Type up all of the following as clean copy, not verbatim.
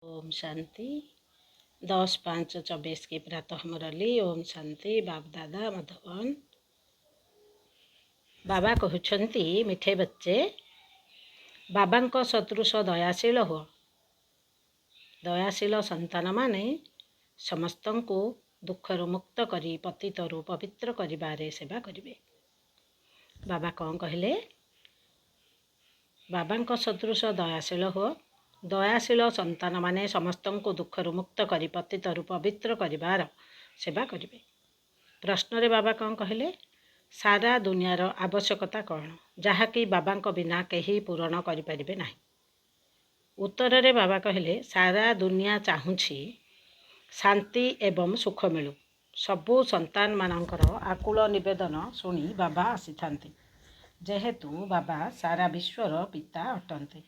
ओम शांति 10/5/24 की प्रातः मुरली। ओम शांति। बाप दादा मधुबन। बाबा कहते मिठे बच्चे बाबा को सदृश दयाशील हो। दयाशील संतान माने समस्त को दुखर मुक्त करी पतितरु पवित्र करिबारे सेवा करिवे। बाबा कौन कहले? बाबा को सदृश दयाशील हो। दयाशील संतान माने समस्त को दुखर मुक्त करी पतितरु पवित्र करिबार सेवा करिवे। प्रश्न रे बाबा कौन कहले? सारा दुनियार आवश्यकता कौन जहाँकि बाबा बिना कहीं पूरण करें ना। उत्तर रे बाबा कहले सारा दुनिया चाहूँछि शांति एवं सुख मिलू। सबू संतान मानकर आकुल निवेदन शुणी बाबा आसी थांती। जेहेतु बाबा सारा विश्वर पिता अटंती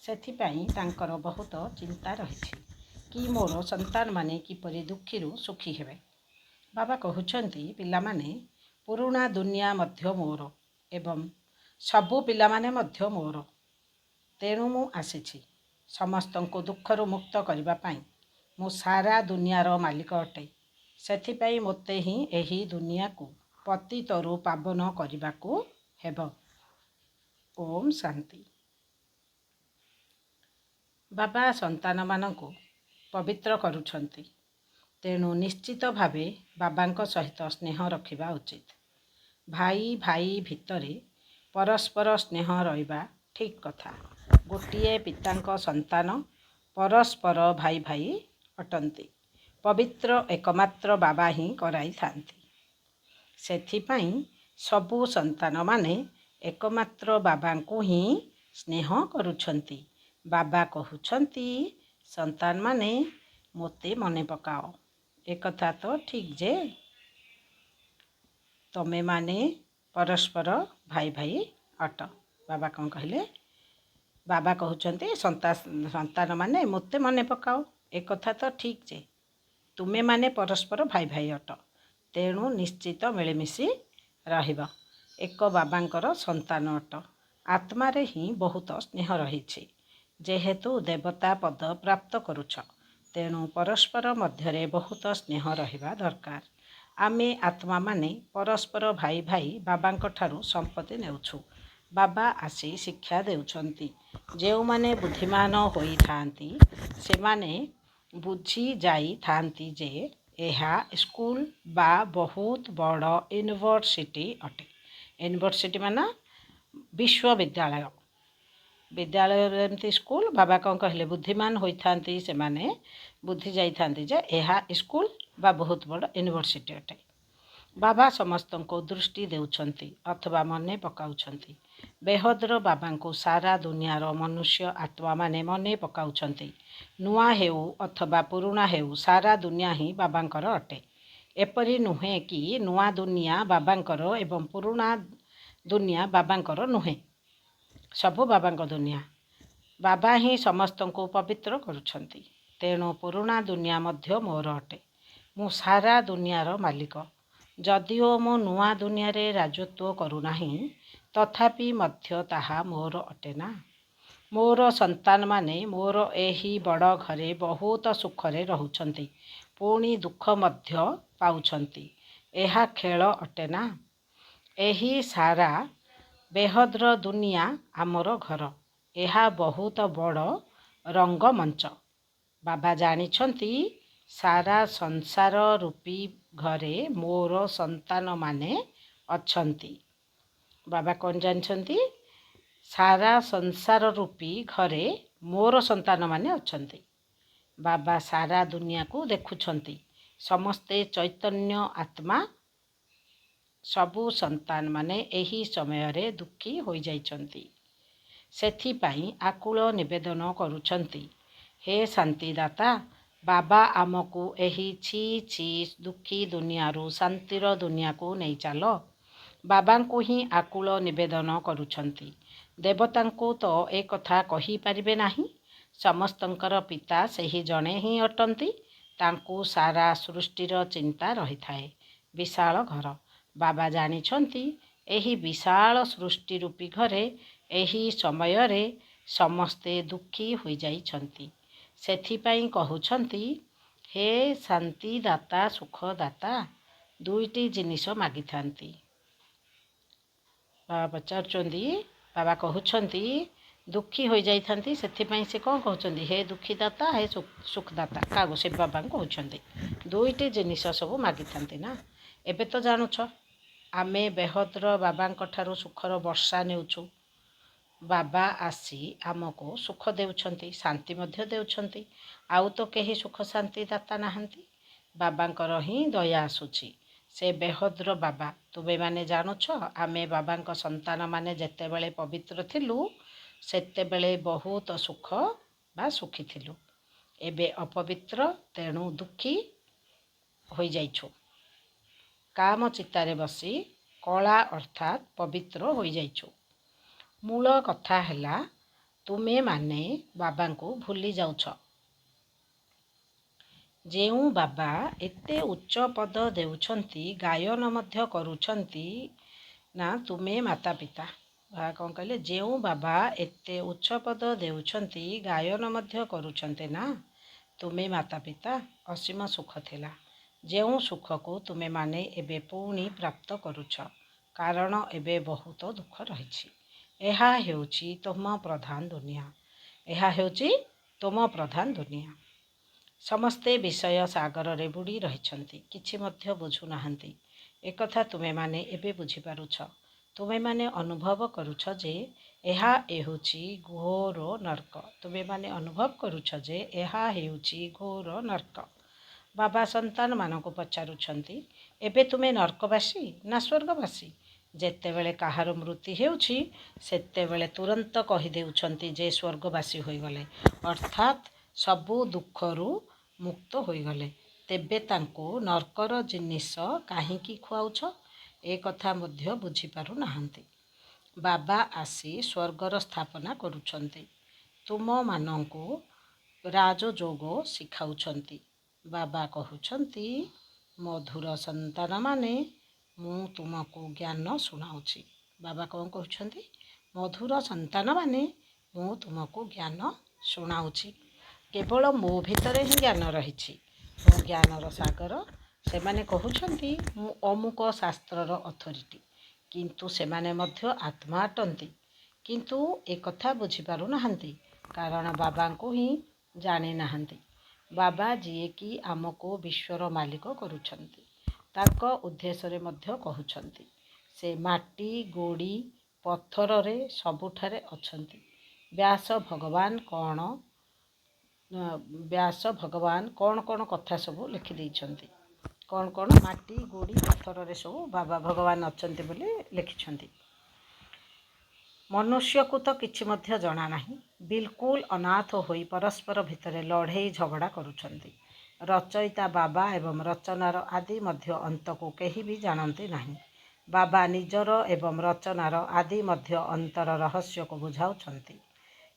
सेथिपाई तांकर बहुत चिंता रही कि मोर संतान माने किपरि दुखी सुखी हेबे। बाबा कहउछंती पिला माने पुरुणा दुनिया मध्य मोर एवं सबु पिला माने मध्य मोर। तेणु मु आसीछि समस्त को दुखरु मुक्त करिबा पाई। मु सारा दुनियार मालिक अटे। सेथिपाई मोते ही एही दुनिया को पतितरु पावन करिबाकू हेब। ओम शांति। बाबा संतान मानकु पवित्र करुछंती। तेणु निश्चित भावे बाबा सहित स्नेह रखिबा उचित। भाई भाई भितरे परस्पर स्नेह रहिबा ठीक कथा। गोटिए पितांक संतान परस्पर भाई भाई अटंती। पवित्र एकमात्र बाबा ही कराई थांती। सेथिपाई सबु संतान माने एकमात्र बाबा को ही स्नेह करुछंती। बाबा कहउछंती संतान माने मोते मने पकाओ। एक कथा तो ठीक जे तमे माने परस्पर भाई भाई अट। बाबा कौन कहले? बाबा कहउछंती संतान माने मोते मने पकाओ। एक कथा तो ठीक जे तुमे माने परस्पर भाई भाई अट। तेणु निश्चित मिलेमिशी रहिबा। एक बाबांकर संतान अट। आत्मारे ही बहुत स्नेह रही। जेहेतु देवता पद प्राप्त करुछ तेणु परस्पर मध्यरे बहुत स्नेह रहिबा दरकार। आमे आत्मा माने परस्पर भाई भाई बाबांक ठारू संपत्ति नेउछु। बाबा आसी शिक्षा देउछंती। जेउ माने बुद्धिमान होई थांती से माने बुझी जाई थांती जे एहा स्कूल बा बहुत बड़ यूनिवर्सिटी अटे। यूनिवर्सिटी माना विश्वविद्यालय। विद्यालय एमती स्कूल। बाबा कौन कहले? बुद्धिमान होई थांती से माने बुद्धि जाई थांती जे एहा स्कूल बा बहुत बड़ यूनिवर्सिटी अटे। बाबा समस्त को दृष्टि देउछंती अथवा मने पकाउछंती। बेहद्र बाबा को सारा दुनियार मनुष्य आत्मा माने मने पकाउछंती। नुआ हेउ अथवा पुरुणा हेउ सारा दुनिया ही बाबांकर अटे। एपरि नुहे कि नुआ दुनिया बाबांकर एवं पुरुणा दुनिया बाबांकर नुहे। सबु बाबांक दुनिया। बाबा ही समस्त को पवित्र करुछंती। तेणु पुरुणा दुनिया मध्य मोर अटे। मु सारा दुनियार मालिक। जदिओ मो नुआ दुनिया रे राजत्व करुनाही तथापि मध्य ताहा मोर अटे ना। मोर संतान माने मोर एही बड़ घरे बहुत सुखरे रहुछंती पुणी दुख मध्य पाउछंती। एहा खेल अटे ना। एही सारा बेहद्र दुनिया आमर घर। एहा बहुत बड़ रंगमंच। बाबा जानिछंती सारा संसार रूपी घरे मोर संतान माने अछंती। बाबा कौन जानिछंती? सारा संसार रूपी घरे मोर संतान माने अछंती। बाबा सारा दुनिया को देखुछंती। समस्ते चैतन्य आत्मा। सबु संतान माने एही समय रे दुखी होई जाइछंती। सेथिपाई आकुल निवेदन करुछंती हे शांतिदाता बाबा आमको एही छी छी दुखी दुनियारू शांतिर दुनिया को नहीं चल। बाबा को ही आकुल निवेदन करुछंती। देवता को तो एक कथा कही पारिबे नाही। समस्तंकर पिता सही जणे ही अटंती। तांकू सारा सृष्टिर चिंता रही थाए। विशाल घर। बाबा जानिछंती एही विशाल सृष्टि रूपी घरे एही समय रे समस्ते दुखी होई जाइछंती। ସେଥିପାଇଁ କହୁଛନ୍ତି ହେ ଶାନ୍ତିଦାତା ସୁଖଦାତା ଦୁଇଟି ଜିନିଷ ମାଗିଥାନ୍ତି। ବାବା ପଚାରୁଛନ୍ତି, ବାବା କହୁଛନ୍ତି ଦୁଃଖୀ ହୋଇଯାଇଥାନ୍ତି, ସେଥିପାଇଁ ସେ କ'ଣ କହୁଛନ୍ତି ହେ ଦୁଃଖୀଦାତା ହେ ସୁଖଦାତା, କାହାକୁ ଶିବ ବାବାଙ୍କୁ କହୁଛନ୍ତି ଦୁଇଟି ଜିନିଷ ସବୁ ମାଗିଥାନ୍ତି ନା। ଏବେ ତ ଜାଣୁଛ ଆମେ ବେହଦ୍ର ବାବାଙ୍କ ଠାରୁ ସୁଖର ବର୍ଷା ନେଉଛୁ। ବାବା ଆସି ଆମକୁ ସୁଖ ଦେଉଛନ୍ତି, ଶାନ୍ତି ମଧ୍ୟ ଦେଉଛନ୍ତି। ଆଉ ତ କେହି ସୁଖ ଶାନ୍ତି ଦାତା ନାହାନ୍ତି, ବାବାଙ୍କର ହିଁ ଦୟା ଆସୁଛି। ସେ ବେହଦ୍ର ବାବା। ତୁମେମାନେ ଜାଣୁଛ ଆମେ ବାବାଙ୍କ ସନ୍ତାନମାନେ ଯେତେବେଳେ ପବିତ୍ର ଥିଲୁ ସେତେବେଳେ ବହୁତ ସୁଖ ବା ସୁଖୀ ଥିଲୁ। ଏବେ ଅପବିତ୍ର, ତେଣୁ ଦୁଃଖୀ ହୋଇଯାଇଛୁ। କାମ ଚିତାରେ ବସି କଳା ଅର୍ଥାତ୍ ପବିତ୍ର ହୋଇଯାଇଛୁ। ମୂଳ କଥା ହେଲା ତୁମେମାନେ ବାବାଙ୍କୁ ଭୁଲି ଯାଉଛ। ଯେଉଁ ବାବା ଏତେ ଉଚ୍ଚ ପଦ ଦେଉଛନ୍ତି, ଗାୟନ ମଧ୍ୟ କରୁଛନ୍ତି ନା ତୁମେ ମାତା ପିତା। କ'ଣ କହିଲେ? ଯେଉଁ ବାବା ଏତେ ଉଚ୍ଚ ପଦ ଦେଉଛନ୍ତି, ଗାୟନ ମଧ୍ୟ କରୁଛନ୍ତି ନା ତୁମେ ମାତା ପିତା। ଅସୀମ ସୁଖ ଥିଲା, ଯେଉଁ ସୁଖକୁ ତୁମେମାନେ ଏବେ ପୁଣି ପ୍ରାପ୍ତ କରୁଛ, କାରଣ ଏବେ ବହୁତ ଦୁଃଖ ରହିଛି। ଏହା ହେଉଛି ତୁମ ପ୍ରଧାନ ଦୁନିଆ। ଏହା ହେଉଛି ତୁମ ପ୍ରଧାନ ଦୁନିଆ। ସମସ୍ତେ ବିଷୟ ସାଗରରେ ବୁଡ଼ି ରହିଛନ୍ତି, କିଛି ମଧ୍ୟ ବୁଝୁନାହାନ୍ତି। ଏକଥା ତୁମେମାନେ ଏବେ ବୁଝିପାରୁଛ। ତୁମେମାନେ ଅନୁଭବ କରୁଛ ଯେ ଏହା ହେଉଛି ଘୋର ନର୍କ। ତୁମେମାନେ ଅନୁଭବ କରୁଛ ଯେ ଏହା ହେଉଛି ଘୋର ନର୍କ। ବାବା ସନ୍ତାନମାନଙ୍କୁ ପଚାରୁଛନ୍ତି, ଏବେ ତୁମେ ନର୍କବାସୀ ନା ସ୍ୱର୍ଗବାସୀ? ଯେତେବେଳେ କାହାର ମୃତ୍ୟୁ ହେଉଛି ସେତେବେଳେ ତୁରନ୍ତ କହିଦେଉଛନ୍ତି ଯେ ସ୍ୱର୍ଗବାସୀ ହୋଇଗଲେ, ଅର୍ଥାତ୍ ସବୁ ଦୁଃଖରୁ ମୁକ୍ତ ହୋଇଗଲେ। ତେବେ ତାଙ୍କୁ ନର୍କର ଜିନିଷ କାହିଁକି ଖୁଆଉଛ, ଏ କଥା ମଧ୍ୟ ବୁଝିପାରୁନାହାନ୍ତି। ବାବା ଆସି ସ୍ୱର୍ଗର ସ୍ଥାପନା କରୁଛନ୍ତି, ତୁମମାନଙ୍କୁ ରାଜଯୋଗ ଶିଖାଉଛନ୍ତି। ବାବା କହୁଛନ୍ତି, ମଧୁର ସନ୍ତାନମାନେ, ମୁଁ ତୁମକୁ ଜ୍ଞାନ ଶୁଣାଉଛି। ବାବା କ'ଣ କହୁଛନ୍ତି? ମଧୁର ସନ୍ତାନମାନେ, ମୁଁ ତୁମକୁ ଜ୍ଞାନ ଶୁଣାଉଛି। କେବଳ ମୋ ଭିତରେ ହିଁ ଜ୍ଞାନ ରହିଛି। ମୁଁ ଜ୍ଞାନର ସାଗର। ସେମାନେ କହୁଛନ୍ତି ମୁଁ ଅମୁକ ଶାସ୍ତ୍ରର ଅଥରିଟି, କିନ୍ତୁ ସେମାନେ ମଧ୍ୟ ଆତ୍ମା ଅଟନ୍ତି। କିନ୍ତୁ ଏକଥା ବୁଝିପାରୁନାହାନ୍ତି, କାରଣ ବାବାଙ୍କୁ ହିଁ ଜାଣିନାହାନ୍ତି। ବାବା ଯିଏକି ଆମକୁ ବିଶ୍ୱର ମାଲିକ କରୁଛନ୍ତି, ତାଙ୍କ ଉଦ୍ଦେଶ୍ୟରେ ମଧ୍ୟ କହୁଛନ୍ତି। ସେ ମାଟି, ଗୋଡ଼ି, ପଥରରେ ସବୁଠାରେ ଅଛନ୍ତି। ବ୍ୟାସ ଭଗବାନ କ'ଣ କଥା ସବୁ ଲେଖିଦେଇଛନ୍ତି। କ'ଣ ମାଟି, ଗୋଡ଼ି, ପଥରରେ ସବୁ ବାବା ଭଗବାନ ଅଛନ୍ତି ବୋଲି ଲେଖିଛନ୍ତି। ମନୁଷ୍ୟକୁ ତ କିଛି ମଧ୍ୟ ଜଣା ନାହିଁ। ବିଲକୁଲ ଅନାଥ ହୋଇ ପରସ୍ପର ଭିତରେ ଲଢ଼େଇ ଝଗଡ଼ା କରୁଛନ୍ତି। ରଚୟିତା ବାବା ଏବଂ ରଚନାର ଆଦି ମଧ୍ୟ ଅନ୍ତକୁ କେହି ବି ଜାଣନ୍ତି ନାହିଁ। ବାବା ନିଜର ଏବଂ ରଚନାର ଆଦି ମଧ୍ୟ ଅନ୍ତର ରହସ୍ୟକୁ ବୁଝାଉଛନ୍ତି।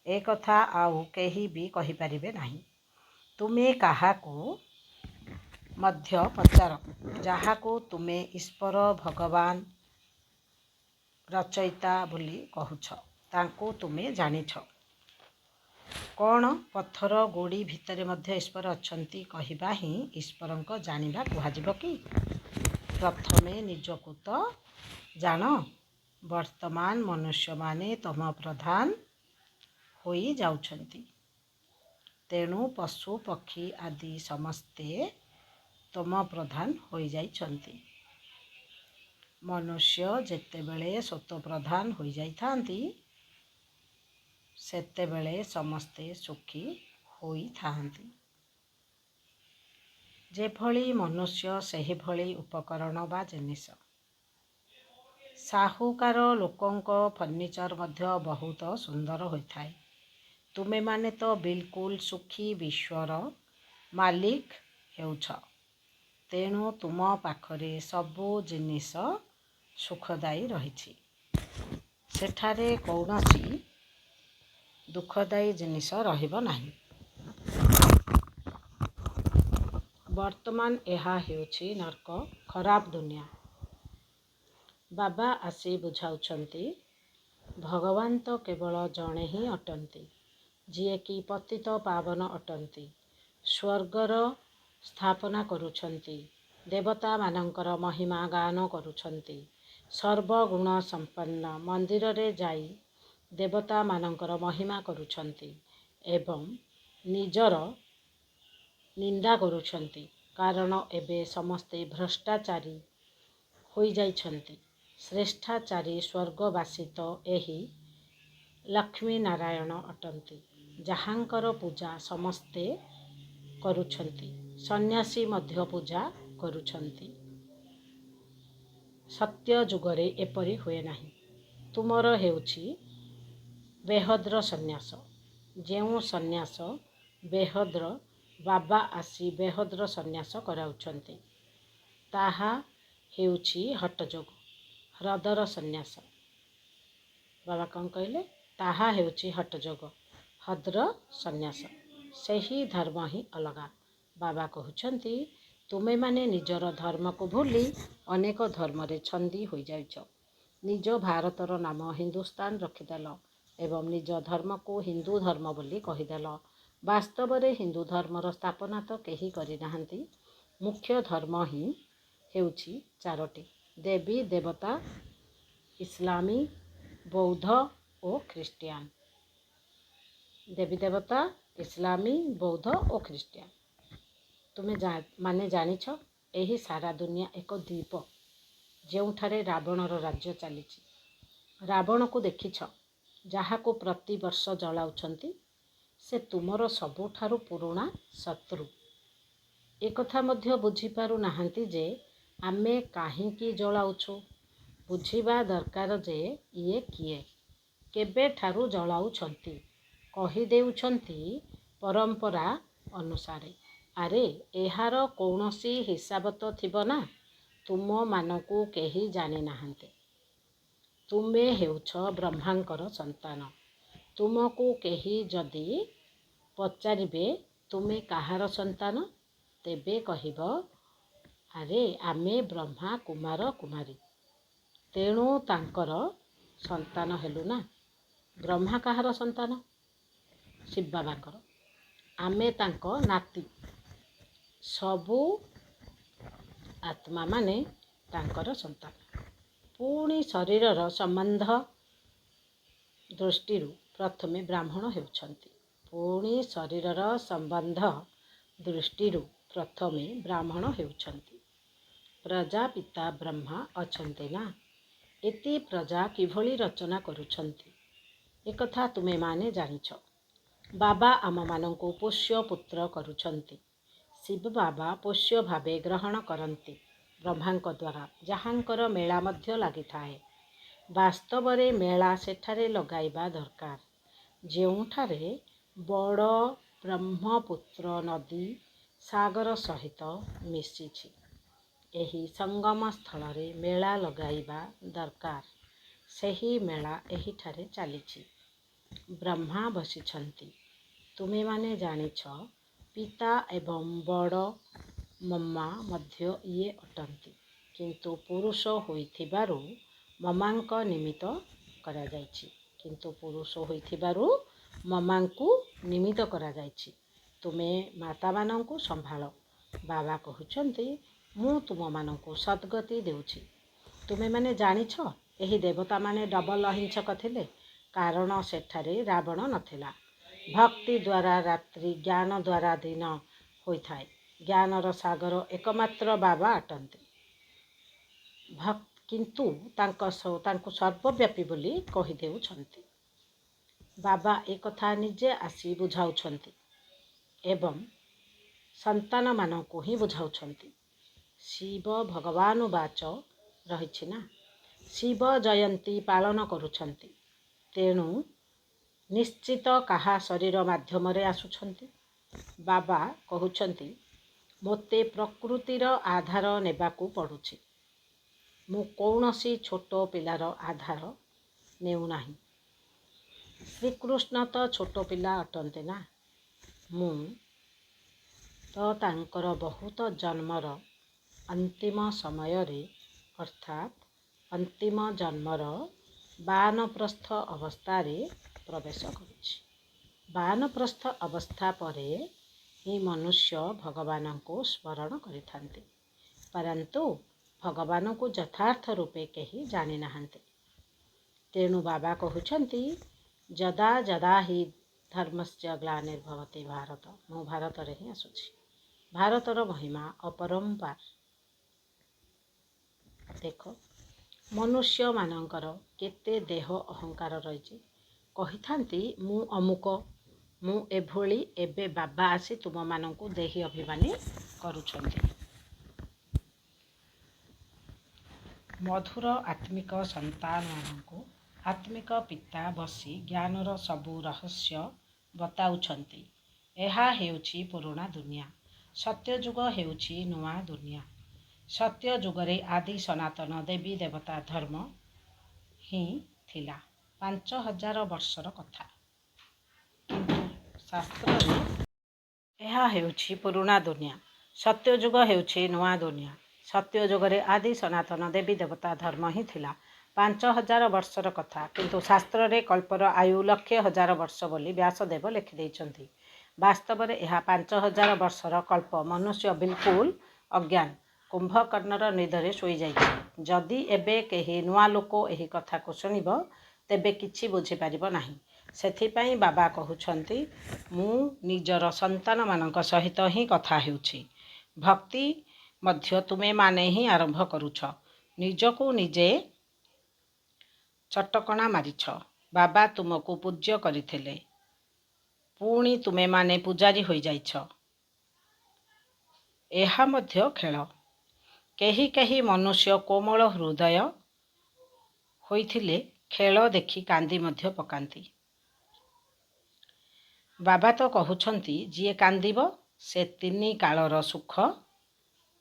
ଏ କଥା ଆଉ କେହି ବି କହିପାରିବେ ନାହିଁ। ତୁମେ କାହାକୁ ମଧ୍ୟ ପଚାର, ଯାହାକୁ ତୁମେ ଈଶ୍ୱର, ଭଗବାନ, ରଚୟିତା ବୋଲି କହୁଛ, ତାଙ୍କୁ ତୁମେ ଜାଣିଛ? କ'ଣ ପଥର, ଗୋଡ଼ି ଭିତରେ ମଧ୍ୟ ଈଶ୍ୱର ଅଛନ୍ତି କହିବା ହିଁ ଈଶ୍ୱରଙ୍କ ଜାଣିବା କୁହାଯିବ କି? ପ୍ରଥମେ ନିଜକୁ ତ ଜାଣ। ବର୍ତ୍ତମାନ ମନୁଷ୍ୟମାନେ ତମ ପ୍ରଧାନ ହୋଇଯାଉଛନ୍ତି, ତେଣୁ ପଶୁ ପକ୍ଷୀ ଆଦି ସମସ୍ତେ ତମ ପ୍ରଧାନ ହୋଇଯାଇଛନ୍ତି। ମନୁଷ୍ୟ ଯେତେବେଳେ ସ୍ୱତଃପ୍ରଧାନ ହୋଇଯାଇଥାନ୍ତି, ସେତେବେଳେ ସମସ୍ତେ ସୁଖୀ ହୋଇଥାନ୍ତି। ଯେଭଳି ମନୁଷ୍ୟ ସେହିଭଳି ଉପକରଣ ବା ଜିନିଷ। ସାହୁକାର ଲୋକଙ୍କ ଫର୍ଣ୍ଣିଚର ମଧ୍ୟ ବହୁତ ସୁନ୍ଦର ହୋଇଥାଏ। ତୁମେମାନେ ତ ବିଲକୁଲ ସୁଖୀ ବିଶ୍ୱର ମାଲିକ ହେଉଛ, ତେଣୁ ତୁମ ପାଖରେ ସବୁ ଜିନିଷ ସୁଖଦାୟୀ ରହିଛି। ସେଠାରେ କୌଣସି ଦୁଃଖଦାୟୀ ଜିନିଷ ରହିବ ନାହିଁ। ବର୍ତ୍ତମାନ ଏହା ହେଉଛି ନର୍କ, ଖରାପ ଦୁନିଆ। ବାବା ଆସି ବୁଝାଉଛନ୍ତି, ଭଗବାନ ତ କେବଳ ଜଣେ ହିଁ ଅଟନ୍ତି। ଯିଏକି ପତିତ ପାବନ ଅଟନ୍ତି, ସ୍ୱର୍ଗର ସ୍ଥାପନା କରୁଛନ୍ତି, ଦେବତାମାନଙ୍କର ମହିମା ଗାନ କରୁଛନ୍ତି, ସର୍ବଗୁଣ ସମ୍ପନ୍ନ ମନ୍ଦିରରେ ଯାଇ ଦେବତାମାନଙ୍କର ମହିମା କରୁଛନ୍ତି ଏବଂ ନିଜର ନିନ୍ଦା କରୁଛନ୍ତି, କାରଣ ଏବେ ସମସ୍ତେ ଭ୍ରଷ୍ଟାଚାରୀ ହୋଇଯାଇଛନ୍ତି। ଶ୍ରେଷ୍ଠାଚାରୀ ସ୍ୱର୍ଗବାସୀ ତ ଏହି ଲକ୍ଷ୍ମୀ ନାରାୟଣ ଅଟନ୍ତି, ଯାହାଙ୍କର ପୂଜା ସମସ୍ତେ କରୁଛନ୍ତି, ସନ୍ନ୍ୟାସୀ ମଧ୍ୟ ପୂଜା କରୁଛନ୍ତି। ସତ୍ୟ ଯୁଗରେ ଏପରି ହୁଏ ନାହିଁ। ତୁମର ହେଉଛି ବେହଦ୍ର ସନ୍ନ୍ୟାସ। ଯେଉଁ ସନ୍ନ୍ୟାସ ବେହଦ୍ର ବାବା ଆସି ବେହଦ୍ର ସନ୍ନ୍ୟାସ କରାଉଛନ୍ତି, ତାହା ହେଉଛି ହଠଯୋଗ। ହ୍ରଦର ସନ୍ନ୍ୟାସ। ବାବା କ'ଣ କହିଲେ? ତାହା ହେଉଛି ହଠଯୋଗ, ହଦ୍ର ସନ୍ନ୍ୟାସ। ସେହି ଧର୍ମ ହିଁ ଅଲଗା। ବାବା କହୁଛନ୍ତି, ତୁମେମାନେ ନିଜର ଧର୍ମକୁ ଭୁଲି ଅନେକ ଧର୍ମରେ ଛନ୍ଦି ହୋଇଯାଇଛ। ନିଜ ଭାରତର ନାମ ହିନ୍ଦୁସ୍ତାନ ରଖିଦେଲ ଏବଂ ନିଜ ଧର୍ମକୁ ହିନ୍ଦୁ ଧର୍ମ ବୋଲି କହିଦେଲ। ବାସ୍ତବରେ ହିନ୍ଦୁ ଧର୍ମର ସ୍ଥାପନା ତ କେହି କରିନାହାନ୍ତି। ମୁଖ୍ୟ ଧର୍ମ ହିଁ ହେଉଛି ଚାରୋଟି: ଦେବୀ ଦେବତା, ଇସଲାମୀ, ବୌଦ୍ଧ ଓ ଖ୍ରୀଷ୍ଟିଆନ। ଦେବୀ ଦେବତା, ଇସଲାମୀ, ବୌଦ୍ଧ ଓ ଖ୍ରୀଷ୍ଟିଆନ। ତୁମେ ମାନେ ଜାଣିଛ, ଏହି ସାରା ଦୁନିଆ ଏକ ଦ୍ୱୀପ, ଯେଉଁଠାରେ ରାବଣର ରାଜ୍ୟ ଚାଲିଛି। ରାବଣକୁ ଦେଖିଛ, ଯାହାକୁ ପ୍ରତିବର୍ଷ ଜଳାଉଛନ୍ତି। ସେ ତୁମର ସବୁଠାରୁ ପୁରୁଣା ଶତ୍ରୁ। ଏକଥା ମଧ୍ୟ ବୁଝିପାରୁନାହାନ୍ତି ଯେ ଆମେ କାହିଁକି ଜଳାଉଛୁ। ବୁଝିବା ଦରକାର ଯେ ଇଏ କିଏ, କେବେଠାରୁ ଜଳାଉଛନ୍ତି। କହିଦେଉଛନ୍ତି ପରମ୍ପରା ଅନୁସାରେ। ଆରେ ଏହାର କୌଣସି ହିସାବ ତ ଥିବ ନା। ତୁମମାନଙ୍କୁ କେହି ଜାଣିନାହାନ୍ତି। ତୁମେ ହେଉଛ ବ୍ରହ୍ମାଙ୍କର ସନ୍ତାନ। ତୁମକୁ କେହି ଯଦି ପଚାରିବେ ତୁମେ କାହାର ସନ୍ତାନ, ତେବେ କହିବ, ଆରେ ଆମେ ବ୍ରହ୍ମା କୁମାର କୁମାରୀ, ତେଣୁ ତାଙ୍କର ସନ୍ତାନ ହେଲୁ ନା। ବ୍ରହ୍ମା କାହାର ସନ୍ତାନ? ଶିବ ବାବାଙ୍କର। ଆମେ ତାଙ୍କ ନାତି। ସବୁ ଆତ୍ମାମାନେ ତାଙ୍କର ସନ୍ତାନ। ପୁଣି ଶରୀରର ସମ୍ବନ୍ଧ ଦୃଷ୍ଟିରୁ ପ୍ରଥମେ ବ୍ରାହ୍ମଣ ହେଉଛନ୍ତି। ପୁଣି ଶରୀରର ସମ୍ବନ୍ଧ ଦୃଷ୍ଟିରୁ ପ୍ରଥମେ ବ୍ରାହ୍ମଣ ହେଉଛନ୍ତି। ପ୍ରଜାପିତା ବ୍ରହ୍ମା ଅଛନ୍ତି ନା। ଏତେ ପ୍ରଜା କିଭଳି ରଚନା କରୁଛନ୍ତି, ଏକଥା ତୁମେମାନେ ଜାଣିଛ। ବାବା ଆମମାନଙ୍କୁ ପୋଷ୍ୟ ପୁତ୍ର କରୁଛନ୍ତି। ଶିବ ବାବା ପୋଷ୍ୟ ଭାବେ ଗ୍ରହଣ କରନ୍ତି ବ୍ରହ୍ମାଙ୍କ ଦ୍ୱାରା, ଯାହାଙ୍କର ମେଳା ମଧ୍ୟ ଲାଗିଥାଏ। ବାସ୍ତବରେ ମେଳା ସେଠାରେ ଲଗାଇବା ଦରକାର, ଯେଉଁଠାରେ ବଡ଼ ବ୍ରହ୍ମପୁତ୍ର ନଦୀ ସାଗର ସହିତ ମିଶିଛି। ଏହି ସଙ୍ଗମ ସ୍ଥଳରେ ମେଳା ଲଗାଇବା ଦରକାର। ସେହି ମେଳା ଏହିଠାରେ ଚାଲିଛି। ବ୍ରହ୍ମା ବସିଛନ୍ତି। ତୁମେମାନେ ଜାଣିଛ, ପିତା ଏବଂ ବଡ଼ ମମା ମଧ୍ୟ ଇଏ ଅଟନ୍ତି। କିନ୍ତୁ ପୁରୁଷ ହୋଇଥିବାରୁ ମମାଙ୍କ ନିମିତ୍ତ କରାଯାଇଛି। ମମାଙ୍କୁ ନିମିତ୍ତ କରାଯାଇଛି। ତୁମେ ମାତାମାନଙ୍କୁ ସମ୍ଭାଳ। ବାବା କହୁଛନ୍ତି, ମୁଁ ତୁମମାନଙ୍କୁ ସଦ୍ଗତି ଦେଉଛି। ତୁମେମାନେ ଜାଣିଛ, ଏହି ଦେବତାମାନେ ଡବଲ ଅହିଂସକ ଥିଲେ, କାରଣ ସେଠାରେ ରାବଣ ନଥିଲା। ଭକ୍ତି ଦ୍ୱାରା ରାତ୍ରି, ଜ୍ଞାନ ଦ୍ୱାରା ଦିନ ହୋଇଥାଏ। ଜ୍ଞାନର ସାଗର ଏକମାତ୍ର ବାବା ଅଟନ୍ତି। କିନ୍ତୁ ତାଙ୍କୁ ସର୍ବବ୍ୟାପୀ ବୋଲି କହିଦେଉଛନ୍ତି। ବାବା ଏକଥା ନିଜେ ଆସି ବୁଝାଉଛନ୍ତି ଏବଂ ସନ୍ତାନମାନଙ୍କୁ ହିଁ ବୁଝାଉଛନ୍ତି। ଶିବ ଭଗବାନୁବାଚ ରହିଛି ନା। ଶିବ ଜୟନ୍ତୀ ପାଳନ କରୁଛନ୍ତି, ତେଣୁ ନିଶ୍ଚିତ କାହା ଶରୀର ମାଧ୍ୟମରେ ଆସୁଛନ୍ତି। ବାବା କହୁଛନ୍ତି, ମୋତେ ପ୍ରକୃତିର ଆଧାର ନେବାକୁ ପଡ଼ୁଛି। ମୁଁ କୌଣସି ଛୋଟ ପିଲାର ଆଧାର ନେଉନାହିଁ। ଶ୍ରୀକୃଷ୍ଣ ତ ଛୋଟ ପିଲା ଅଟନ୍ତି ନା। ମୁଁ ତ ତାଙ୍କର ବହୁତ ଜନ୍ମର ଅନ୍ତିମ ସମୟରେ, ଅର୍ଥାତ୍ ଅନ୍ତିମ ଜନ୍ମର ବାନପ୍ରସ୍ଥ ଅବସ୍ଥାରେ ପ୍ରବେଶ କରୁଛି। ବାନପ୍ରସ୍ଥ ଅବସ୍ଥା ପରେ ହିଁ ମନୁଷ୍ୟ ଭଗବାନଙ୍କୁ ସ୍ମରଣ କରିଥାନ୍ତି, ପରନ୍ତୁ ଭଗବାନଙ୍କୁ ଯଥାର୍ଥ ରୂପେ କେହି ଜାଣିନାହାନ୍ତି। ତେଣୁ ବାବା କହୁଛନ୍ତି ଯଦା ଯଦା ହି ଧର୍ମସ୍ୟ ଗ୍ଲାନିର୍ଭବତି ଭାରତ। ମୁଁ ଭାରତରେ ହିଁ ଆସୁଛି। ଭାରତର ମହିମା ଅପରମ୍ପାର। ଦେଖ ମନୁଷ୍ୟମାନଙ୍କର କେତେ ଦେହ ଅହଙ୍କାର ରହିଛି। କହିଥାନ୍ତି ମୁଁ ଅମୁକ, ମୁଁ ଏଭଳି। ଏବେ ବାବା ଆସି ତୁମମାନଙ୍କୁ ଦେହୀ ଅଭିମାନୀ କରୁଛନ୍ତି। ମଧୁର ଆତ୍ମିକ ସନ୍ତାନମାନଙ୍କୁ ଆତ୍ମିକ ପିତା ବସି ଜ୍ଞାନର ସବୁ ରହସ୍ୟ ବତାଉଛନ୍ତି। ଏହା ହେଉଛି ପୁରୁଣା ଦୁନିଆ। ସତ୍ୟଯୁଗ ହେଉଛି ନୂଆ ଦୁନିଆ। ସତ୍ୟ ଯୁଗରେ ଆଦି ସନାତନ ଦେବୀ ଦେବତା ଧର୍ମ ହିଁ ଥିଲା। 5000 ବର୍ଷର କଥା। କିନ୍ତୁ ଶାସ୍ତ୍ରରେ ଏହା ହେଉଛି ପୁରୁଣା ଦୁନିଆ। ସତ୍ୟଯୁଗ ହେଉଛି ନୂଆ ଦୁନିଆ। ସତ୍ୟ ଯୁଗରେ ଆଦି ସନାତନ ଦେବୀ ଦେବତା ଧର୍ମ ହିଁ ଥିଲା। 5000 ବର୍ଷର କଥା। କିନ୍ତୁ ଶାସ୍ତ୍ରରେ କଳ୍ପର ଆୟୁ 1,000,000 ବର୍ଷ ବୋଲି ବ୍ୟାସଦେବ ଲେଖିଦେଇଛନ୍ତି। ବାସ୍ତବରେ ଏହା 5000 ବର୍ଷର କଳ୍ପ। ମନୁଷ୍ୟ ବିଲକୁଲ ଅଜ୍ଞାନ, କୁମ୍ଭକର୍ଣ୍ଣର ନିଦରେ ଶୋଇଯାଇଛି। ଯଦି ଏବେ କେହି ନୂଆ ଲୋକ ଏହି କଥାକୁ ଶୁଣିବ ତେବେ କିଛି ବୁଝିପାରିବ ନାହିଁ। ସେଥିପାଇଁ ବାବା କହୁଛନ୍ତି ମୁଁ ନିଜର ସନ୍ତାନମାନଙ୍କ ସହିତ ହିଁ କଥା ହେଉଛି। ଭକ୍ତି ମଧ୍ୟ ତୁମେମାନେ ହିଁ ଆରମ୍ଭ କରୁଛ। ନିଜକୁ ନିଜେ ଚଟକଣା ମାରିଛ। ବାବା ତୁମକୁ ପୂଜ୍ୟ କରିଥିଲେ, ପୁଣି ତୁମେମାନେ ପୂଜାରୀ ହୋଇଯାଇଛ। ଏହା ମଧ୍ୟ ଖେଳ। କେହି କେହି ମନୁଷ୍ୟ କୋମଳ ହୃଦୟ ହୋଇଥିଲେ ଖେଳ ଦେଖି କାନ୍ଦି ମଧ୍ୟ ପକାନ୍ତି। ବାବା ତ କହୁଛନ୍ତି ଯିଏ କାନ୍ଦିବ ସେ 3 କାଳର ସୁଖ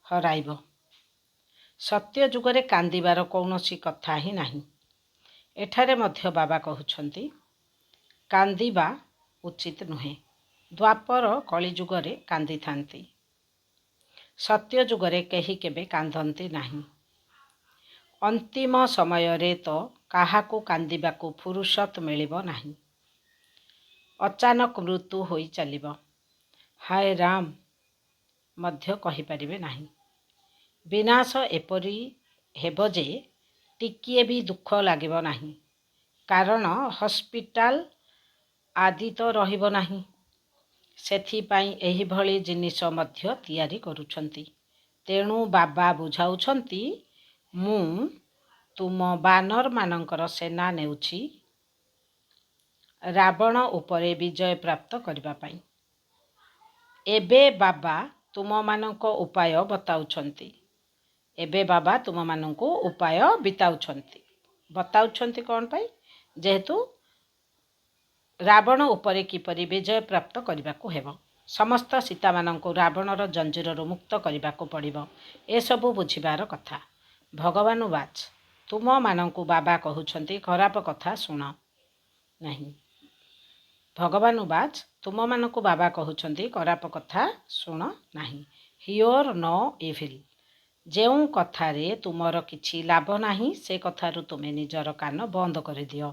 ହରାଇବ। ସତ୍ୟ ଯୁଗରେ କାନ୍ଦିବାର କୌଣସି କଥା ହିଁ ନାହିଁ। ଏଠାରେ ମଧ୍ୟ ବାବା କହୁଛନ୍ତି କାନ୍ଦିବା ଉଚିତ ନୁହେଁ। ଦ୍ୱାପର କଳିଯୁଗରେ କାନ୍ଦିଥାନ୍ତି। ସତ୍ୟ ଯୁଗରେ କେହି କେବେ କାନ୍ଦନ୍ତି ନାହିଁ। ଅନ୍ତିମ ସମୟରେ ତ କାହାକୁ କାନ୍ଦିବାକୁ ଫୁରୁସତ ମିଳିବ ନାହିଁ। ଅଚାନକ ମୃତ୍ୟୁ ହୋଇ ଚାଲିବ। ହାୟ ରାମ ମଧ୍ୟ କହିପାରିବେ ନାହିଁ। ବିନାଶ ଏପରି ହେବ ଯେ ଟିକିଏ ବି ଦୁଃଖ ଲାଗିବ ନାହିଁ। କାରଣ ହସ୍ପିଟାଲ ଆଦି ତ ରହିବ ନାହିଁ। ସେଥିପାଇଁ ଏହିଭଳି ଜିନିଷ ମଧ୍ୟ ତିଆରି କରୁଛନ୍ତି। ତେଣୁ ବାବା ବୁଝାଉଛନ୍ତି ମୁଁ ତୁମ ବାନରମାନଙ୍କର ସେନା ନେଉଛି ରାବଣ ଉପରେ ବିଜୟ ପ୍ରାପ୍ତ କରିବା ପାଇଁ। ଏବେ ବାବା ତୁମମାନଙ୍କ ଉପାୟ ବତାଉଛନ୍ତି। ବତାଉଛନ୍ତି କ'ଣ ପାଇଁ? ଯେହେତୁ ରାବଣ ଉପରେ କିପରି ବିଜୟ ପ୍ରାପ୍ତ କରିବାକୁ ହେବ। ସମସ୍ତ ସୀତାମାନଙ୍କୁ ରାବଣର ଜଞ୍ଜିରରୁ ମୁକ୍ତ କରିବାକୁ ପଡ଼ିବ। ଏସବୁ ବୁଝିବାର କଥା। ଭଗବାନ ବାଚ ତୁମମାନଙ୍କୁ ବାବା କହୁଛନ୍ତି ଖରାପ କଥା ଶୁଣ ନାହିଁ। ଭଗବାନ ବାଚ ତୁମମାନଙ୍କୁ ବାବା କହୁଛନ୍ତି ଖରାପ କଥା ଶୁଣ ନାହିଁ। Here no evil. ଯେଉଁ କଥାରେ ତୁମର କିଛି ଲାଭ ନାହିଁ ସେ କଥାରୁ ତୁମେ ନିଜର କାନ ବନ୍ଦ କରିଦିଅ।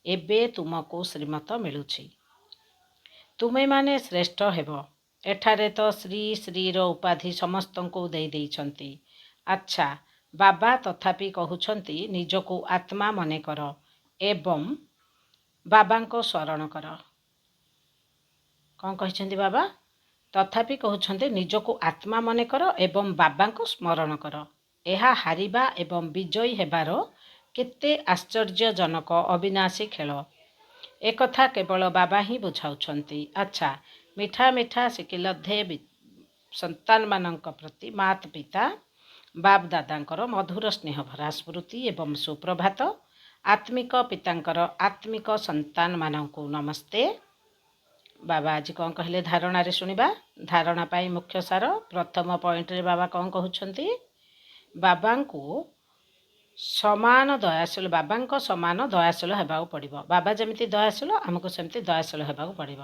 ଏବେ ତୁମକୁ ଶ୍ରୀମତ ମିଳୁଛି। ତୁମେମାନେ ଶ୍ରେଷ୍ଠ ହେବ। ଏଠାରେ ତ ଶ୍ରୀ ଶ୍ରୀର ଉପାଧି ସମସ୍ତଙ୍କୁ ଦେଇ ଦେଇଛନ୍ତି। ଆଚ୍ଛା ବାବା ତଥାପି କହୁଛନ୍ତି ନିଜକୁ ଆତ୍ମା ମନେକର ଏବଂ ବାବାଙ୍କ ସ୍ମରଣ କର। କ'ଣ କହିଛନ୍ତି ବାବା? ତଥାପି କହୁଛନ୍ତି ନିଜକୁ ଆତ୍ମା ମନେକର ଏବଂ ବାବାଙ୍କୁ ସ୍ମରଣ କର। ଏହା ହାରିବା ଏବଂ ବିଜୟୀ ହେବାର କେତେ ଆଶ୍ଚର୍ଯ୍ୟଜନକ ଅବିନାଶୀ ଖେଳ। ଏକଥା କେବଳ ବାବା ହିଁ ବୁଝାଉଛନ୍ତି। ଆଚ୍ଛା ମିଠା ମିଠା ଶିକିଲଧ୍ୟେ ସନ୍ତାନମାନଙ୍କ ପ୍ରତି ମାତ ପିତା ବାପ ଦାଦାଙ୍କର ମଧୁର ସ୍ନେହଭରା ସ୍ମୃତି ଏବଂ ସୁପ୍ରଭାତ। ଆତ୍ମିକ ପିତାଙ୍କର ଆତ୍ମିକ ସନ୍ତାନମାନଙ୍କୁ ନମସ୍ତେ। ବାବା ଆଜି କ'ଣ କହିଲେ ଧାରଣାରେ ଶୁଣିବା। ଧାରଣା ପାଇଁ ମୁଖ୍ୟ ସାର। ପ୍ରଥମ ପଏଣ୍ଟରେ ବାବା କ'ଣ କହୁଛନ୍ତି? ବାବାଙ୍କ ସମାନ ଦୟାଶୀଳ ହେବାକୁ ପଡ଼ିବ। ବାବା ଯେମିତି ଦୟାଶୀଳ ଆମକୁ ସେମିତି ଦୟାଶୀଳ ହେବାକୁ ପଡ଼ିବ।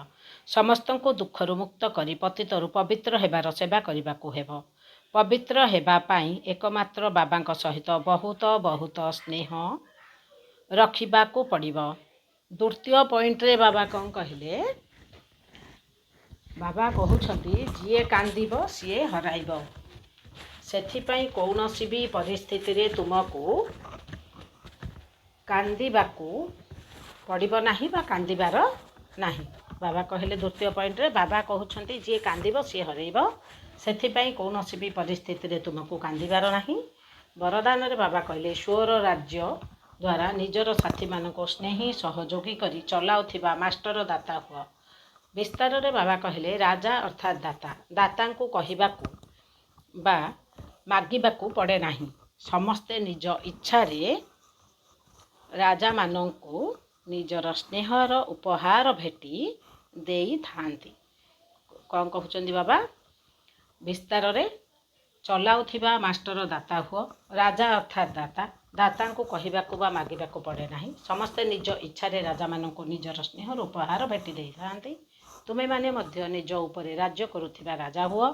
ସମସ୍ତଙ୍କୁ ଦୁଃଖରୁ ମୁକ୍ତ କରି ପତିତରୁ ପବିତ୍ର ହେବାର ସେବା କରିବାକୁ ହେବ। ପବିତ୍ର ହେବା ପାଇଁ ଏକମାତ୍ର ବାବାଙ୍କ ସହିତ ବହୁତ ବହୁତ ସ୍ନେହ ରଖିବାକୁ ପଡ଼ିବ। ଦ୍ୱିତୀୟ ପଏଣ୍ଟରେ ବାବା କ'ଣ କହିଲେ? ବାବା କହୁଛନ୍ତି ଯିଏ କାନ୍ଦିବ ସିଏ ହରାଇବ। ସେଥିପାଇଁ କୌଣସି ବି ପରିସ୍ଥିତିରେ ତୁମକୁ କାନ୍ଦିବାକୁ ପଡ଼ିବ ନାହିଁ ବା କାନ୍ଦିବାର ନାହିଁ। ବାବା କହିଲେ ଦ୍ୱିତୀୟ ପଏଣ୍ଟରେ ବାବା କହୁଛନ୍ତି ଯିଏ କାନ୍ଦିବ ସିଏ ହରେଇବ। ସେଥିପାଇଁ କୌଣସି ବି ପରିସ୍ଥିତିରେ ତୁମକୁ କାନ୍ଦିବାର ନାହିଁ। ବରଦାନରେ ବାବା କହିଲେ ଈଶ୍ୱର ରାଜ୍ୟ ଦ୍ୱାରା ନିଜର ସାଥୀମାନଙ୍କୁ ସ୍ନେହୀ ସହଯୋଗୀ କରି ଚଲାଉଥିବା ମାଷ୍ଟର ଦାତା ହୁଅ। ବିସ୍ତାରରେ ବାବା କହିଲେ ରାଜା ଅର୍ଥାତ୍ ଦାତା। ଦାତାଙ୍କୁ କହିବାକୁ ବା ମାଗିବାକୁ ପଡ଼େ ନାହିଁ। ସମସ୍ତେ ନିଜ ଇଚ୍ଛାରେ ରାଜାମାନଙ୍କୁ ନିଜର ସ୍ନେହର ଉପହାର ଭେଟି ଦେଇଥାନ୍ତି। କ'ଣ କହୁଛନ୍ତି ବାବା? ବିସ୍ତାରରେ ଚଲାଉଥିବା ମାଷ୍ଟର ଦାତା ହୁଅ। ରାଜା ଅର୍ଥାତ୍ ଦାତା। ଦାତାଙ୍କୁ କହିବାକୁ ବା ମାଗିବାକୁ ପଡ଼େ ନାହିଁ। ସମସ୍ତେ ନିଜ ଇଚ୍ଛାରେ ରାଜାମାନଙ୍କୁ ନିଜର ସ୍ନେହର ଉପହାର ଭେଟି ଦେଇଥାନ୍ତି। ତୁମେମାନେ ମଧ୍ୟ ନିଜ ଉପରେ ରାଜ୍ୟ କରୁଥିବା ରାଜା ହୁଅ।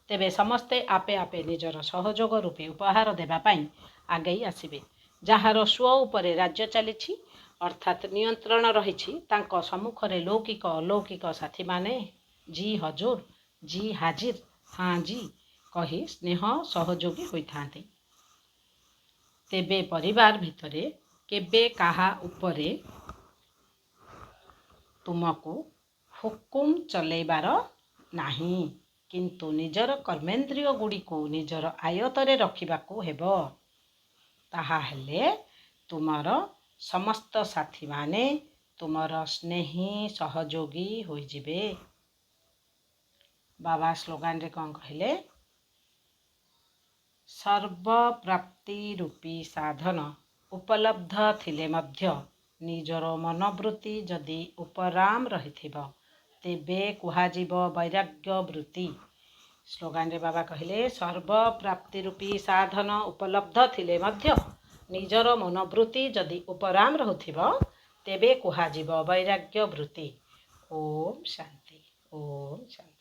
ତେବେ ସମସ୍ତେ ଆପେ ଆପେ ନିଜର ସହଯୋଗ ରୂପେ ଉପହାର ଦେବା ପାଇଁ ଆଗେଇ ଆସିବେ। ଯାହାର ସ୍ୱ ଉପରେ ରାଜ୍ୟ ଚାଲିଛି ଅର୍ଥାତ୍ ନିୟନ୍ତ୍ରଣ ରହିଛି ତାଙ୍କ ସମ୍ମୁଖରେ ଲୌକିକ ଅଲୌକିକ ସାଥୀମାନେ ଜି ହଜୁର, ଜି ହାଜିର, ହଁ ଜି କହି ସ୍ନେହ ସହଯୋଗୀ ହୋଇଥାନ୍ତି। ତେବେ ପରିବାର ଭିତରେ କେବେ କାହା ଉପରେ ତୁମକୁ ହୁକୁମ ଚଲେଇବାର ନାହିଁ, କିନ୍ତୁ ନିଜର କର୍ମେନ୍ଦ୍ରିୟ ଗୁଡ଼ିକୁ ନିଜର ଆୟତ୍ତରେ ରଖିବାକୁ ହେବ। ତାହା ହେଲେ ତୁମର ସମସ୍ତ ସାଥୀମାନେ ତୁମର ସ୍ନେହୀ ସହଯୋଗୀ ହୋଇଯିବେ। ବାବା ସ୍ଲୋଗାନରେ କ'ଣ କହିଲେ? ସର୍ବପ୍ରାପ୍ତି ରୂପୀ ସାଧନ ଉପଲବ୍ଧ ଥିଲେ ମଧ୍ୟ ନିଜର ମନୋବୃତ୍ତି ଯଦି ଉପରାମ ରହିଥିବ ତେବେ କୁହାଯିବ ବୈରାଗ୍ୟ ବୃତ୍ତି। ସ୍ଲୋଗାନରେ ବାବା କହିଲେ ସର୍ବପ୍ରାପ୍ତି ରୂପୀ ସାଧନ ଉପଲବ୍ଧ ଥିଲେ ମଧ୍ୟ ନିଜର ମନୋବୃତ୍ତି ଯଦି ଉପରାମ ରହୁଥିବ ତେବେ କୁହାଯିବ ବୈରାଗ୍ୟ ବୃତ୍ତି। ଓମ୍ ଶାନ୍ତି, ଓମ୍ ଶାନ୍ତି।